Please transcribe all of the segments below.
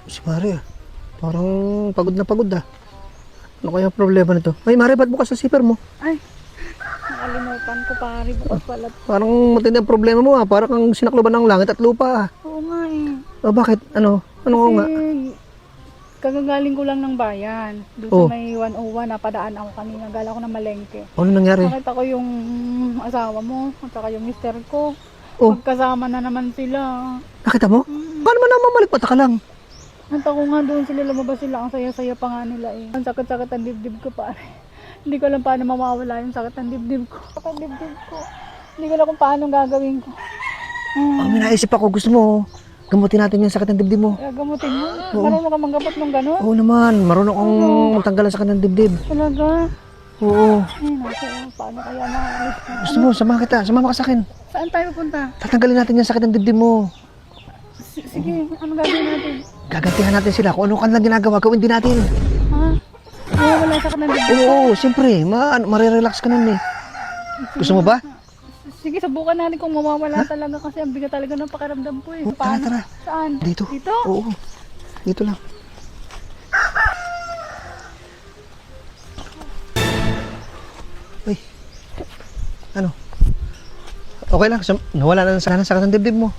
Si Mare, parang pagod na pagod ah. Ano kaya problema nito? Ay, Mare, ba't bukas sa zipper mo? Ay, nakalimutan ko pare, bukas pala. Parang matindi ang problema mo ah. Parang kang sinakloban ng langit at lupa ah. Oo nga eh. Oh, bakit? Ano? Ano Kasi, nga? kagagaling ko lang ng bayan. Doon Oh. sa may 101, napadaan ako kanina. Gala ko ng malengke. Ano nangyari? Nakita ko yung asawa mo, at saka yung mister ko. Oh. Magkasama na naman sila. Nakita mo? Paano mo naman malikpata ka lang? Nanta ko nga doon sila, lumabas sila. Ang saya-saya pa nga nila eh. Ang sakit-sakit ang dibdib ko pare. Hindi ko alam paano mawawala yung sakit ng dibdib ko. Sakit ang dibdib ko. Hindi ko alam kung paano gagawin ko. Oh, may naisip ako. Gusto mo, gamutin natin yung sakit ng dibdib mo. Gamutin mo. Oo. Marunong ka manggamot ng gano'n? Oo naman, marunong akong matanggal ang sakit ng dibdib. Talaga? Oo. Ay, naku. Paano kaya maalis ko? Gusto mo, samahan kita. Sumama ka sa akin. Saan tayo pupunta? Tatanggalin natin yung sakit ng dibdib mo. Sige, ano gagawin natin? Gagantihan natin sila. Kung ano kanilang ginagawa, gawin din natin. Ha? Ay, wala sakit ng dibdib. Oo, siyempre. Marirelax ka nun eh. Gusto mo ba? Sige, subukan natin kung mawawala talaga kasi ang bigat talaga ng pakiramdam ko eh. Oh, tara, tara. Saan? Dito. Dito? Oo. Dito lang. Uy. Ano? Okay lang. Nawala na sana sakit ng dibdib mo.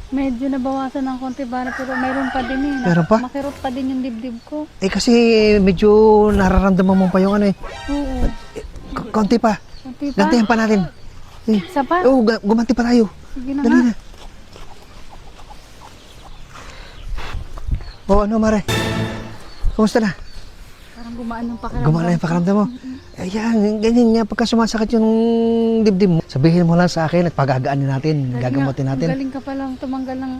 Medyo nabawasan ng konti bara pero mayroon pa din eh. Meron pa? Makirot pa din yung dibdib ko. Eh kasi medyo nararamdaman mo pa yung ano eh. Oo. Konti pa. Konti pa? Gantihan pa natin. Eh. Isa pa? Oo, gumanti pa tayo. Sige na Dali nga. na. Oo, ano Mare? Kumusta na? Parang gumaan yung pakiramdam. Gumana yung pakiramdam mo? Ayan, ganyan nga. Pagka sumasakit yung dibdib mo, sabihin mo lang sa akin at pag-agaanin natin, gagamutin natin. Galing ka palang tumanggal ng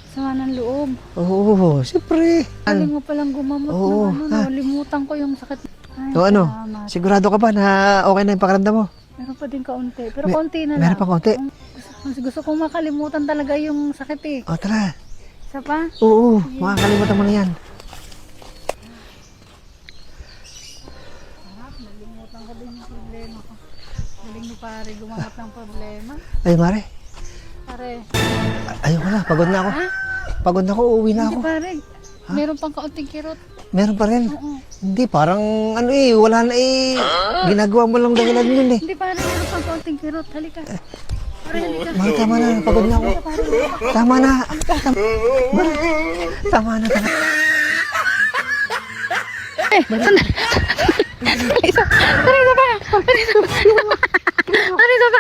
sama ng loob. Oo, siyempre. Galing mo palang gumamot Oo, ng ano. Nalimutan ko yung sakit. Ay, O ano, salamat. sigurado ka ba na okay na yung pakiramdam mo? Meron pa din kaunti. Pero kaunti na lang. Meron pa konti? Gusto kong makalimutan talaga yung sakit eh. O tara. Isa pa? Oo, makakalimutan mo na yan. Nalimutan ko din yung problema ko. Galing mo pare, gumamat ng problema. Ay Mare, Pare, ayoko na, pagod na ako. ha? Pagod na ako, uuwi na Hindi ako. pare, meron pang kaunting kirot. Meron pa rin. Oo. Hindi, parang ano eh, wala na eh. Ginagawa mo lang dahilan yun eh. Hindi pare, meron pang kaunting kirot. Halika. Pare, halika. Mare, tama na, pagod na ako. Tama na. Mare, tama na. Isa pa. Ano ito pa? Ano ito pa?